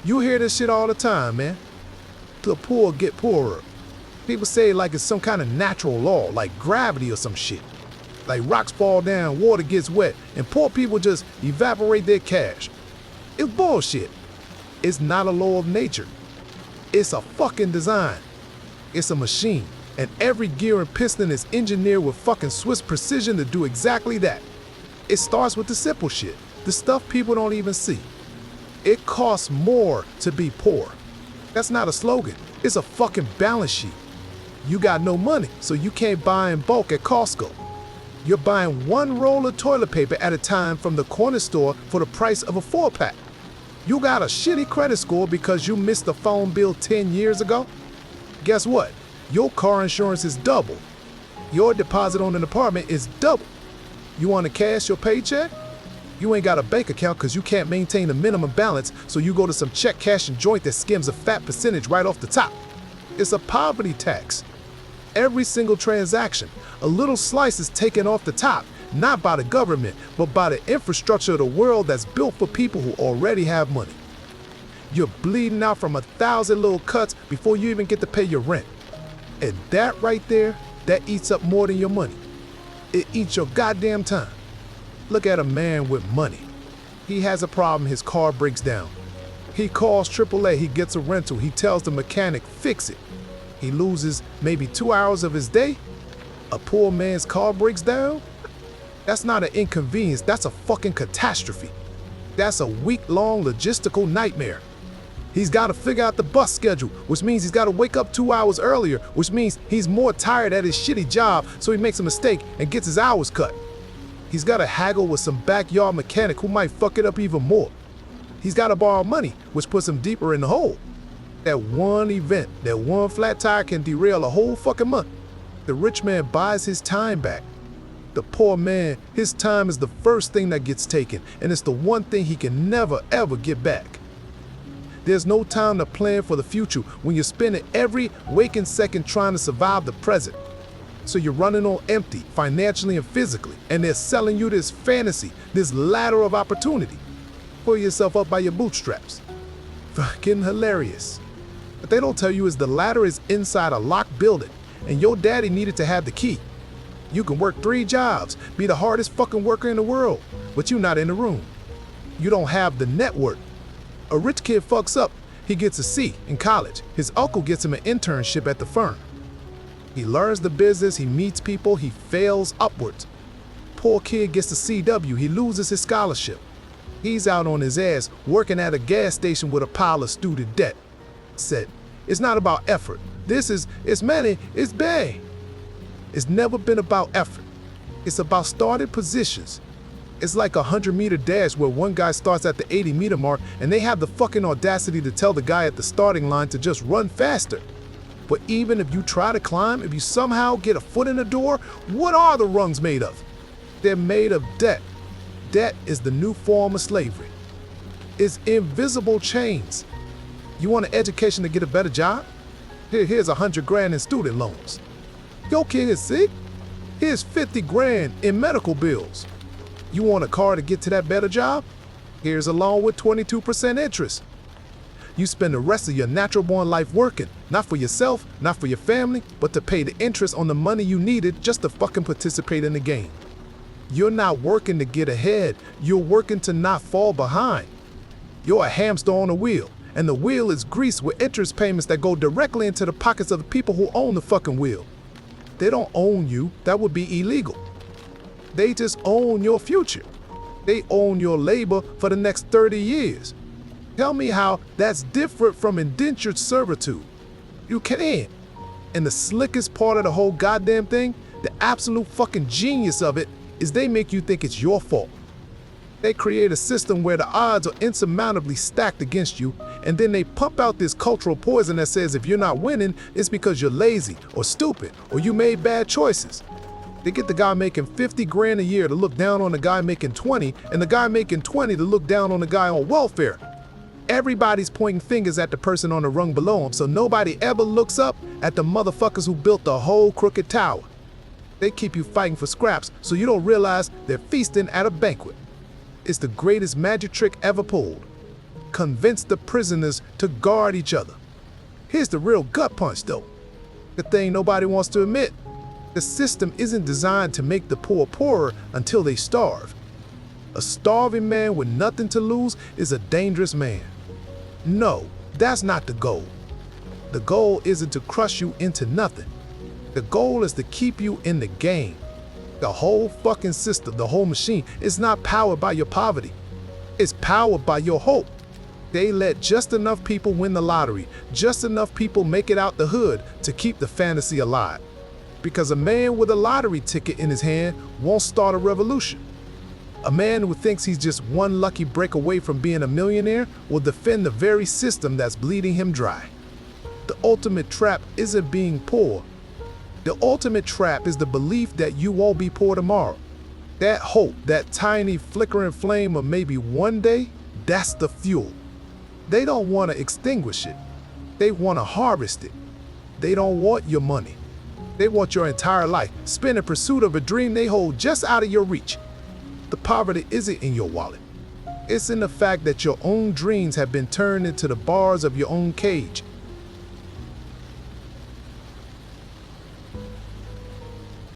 You hear this shit all the time, man. The poor get poorer. People say it like it's some kind of natural law, like gravity or some shit. Like rocks fall down, water gets wet, and poor people just evaporate their cash. It's bullshit. It's not a law of nature. It's a fucking design. It's a machine, and every gear and piston is engineered with fucking Swiss precision to do exactly that. It starts with the simple shit, the stuff people don't even see. It costs more to be poor. That's not a slogan. It's a fucking balance sheet. You got no money, so you can't buy in bulk at Costco. You're buying one roll of toilet paper at a time from the corner store for the price of a 4-pack. You got a shitty credit score because you missed a phone bill 10 years ago? Guess what? Your car insurance is double. Your deposit on an apartment is double. You want to cash your paycheck? You ain't got a bank account because you can't maintain a minimum balance, so you go to some check cashing joint that skims a fat percentage right off the top. It's a poverty tax. Every single transaction, a little slice is taken off the top, not by the government, but by the infrastructure of the world that's built for people who already have money. You're bleeding out from 1,000 little cuts before you even get to pay your rent. And that right there, that eats up more than your money. It eats your goddamn time. Look at a man with money. He has a problem, his car breaks down. He calls AAA, he gets a rental, he tells the mechanic, fix it. He loses maybe 2 hours of his day. A poor man's car breaks down? That's not an inconvenience, that's a fucking catastrophe. That's a week-long logistical nightmare. He's got to figure out the bus schedule, which means he's got to wake up 2 hours earlier, which means he's more tired at his shitty job, so he makes a mistake and gets his hours cut. He's got to haggle with some backyard mechanic who might fuck it up even more. He's got to borrow money, which puts him deeper in the hole. That one event, that one flat tire can derail a whole fucking month. The rich man buys his time back. The poor man, his time is the first thing that gets taken, and it's the one thing he can never ever get back. There's no time to plan for the future when you're spending every waking second trying to survive the present. So you're running on empty, financially and physically, and they're selling you this fantasy, this ladder of opportunity. Pull yourself up by your bootstraps. Fucking hilarious. What they don't tell you is the ladder is inside a locked building, and your daddy needed to have the key. You can work 3 jobs, be the hardest fucking worker in the world, but you're not in the room. You don't have the network. A rich kid fucks up, he gets a C in college. His uncle gets him an internship at the firm. He learns the business, he meets people, he fails upwards. Poor kid gets the CW, he loses his scholarship. He's out on his ass working at a gas station with a pile of student debt. Said, it's not about effort. It's money, it's bad. It's never been about effort. It's about starting positions. It's like a 100-meter dash where one guy starts at the 80-meter mark and they have the fucking audacity to tell the guy at the starting line to just run faster. But even if you try to climb, if you somehow get a foot in the door, what are the rungs made of? They're made of debt. Debt is the new form of slavery. It's invisible chains. You want an education to get a better job? Here's 100 grand in student loans. Your kid is sick? Here's 50 grand in medical bills. You want a car to get to that better job? Here's a loan with 22% interest. You spend the rest of your natural-born life working, not for yourself, not for your family, but to pay the interest on the money you needed just to fucking participate in the game. You're not working to get ahead, you're working to not fall behind. You're a hamster on a wheel, and the wheel is greased with interest payments that go directly into the pockets of the people who own the fucking wheel. They don't own you, that would be illegal. They just own your future. They own your labor for the next 30 years. Tell me how that's different from indentured servitude. You can't. And the slickest part of the whole goddamn thing, the absolute fucking genius of it, is they make you think it's your fault. They create a system where the odds are insurmountably stacked against you, and then they pump out this cultural poison that says if you're not winning, it's because you're lazy or stupid or you made bad choices. They get the guy making 50 grand a year to look down on the guy making 20, and the guy making 20 to look down on the guy on welfare. Everybody's pointing fingers at the person on the rung below them, so nobody ever looks up at the motherfuckers who built the whole crooked tower. They keep you fighting for scraps so you don't realize they're feasting at a banquet. It's the greatest magic trick ever pulled. convince the prisoners to guard each other. Here's the real gut punch, though. The thing nobody wants to admit. The system isn't designed to make the poor poorer until they starve. A starving man with nothing to lose is a dangerous man. No, that's not the goal. The goal isn't to crush you into nothing. The goal is to keep you in the game. The whole fucking system, the whole machine, is not powered by your poverty. It's powered by your hope. They let just enough people win the lottery, just enough people make it out the hood to keep the fantasy alive. Because a man with a lottery ticket in his hand won't start a revolution. A man who thinks he's just one lucky break away from being a millionaire will defend the very system that's bleeding him dry. The ultimate trap isn't being poor. The ultimate trap is the belief that you won't be poor tomorrow. That hope, that tiny flickering flame of maybe one day, that's the fuel. They don't want to extinguish it. They want to harvest it. They don't want your money. They want your entire life spent in pursuit of a dream they hold just out of your reach. The poverty isn't in your wallet. It's in the fact that your own dreams have been turned into the bars of your own cage.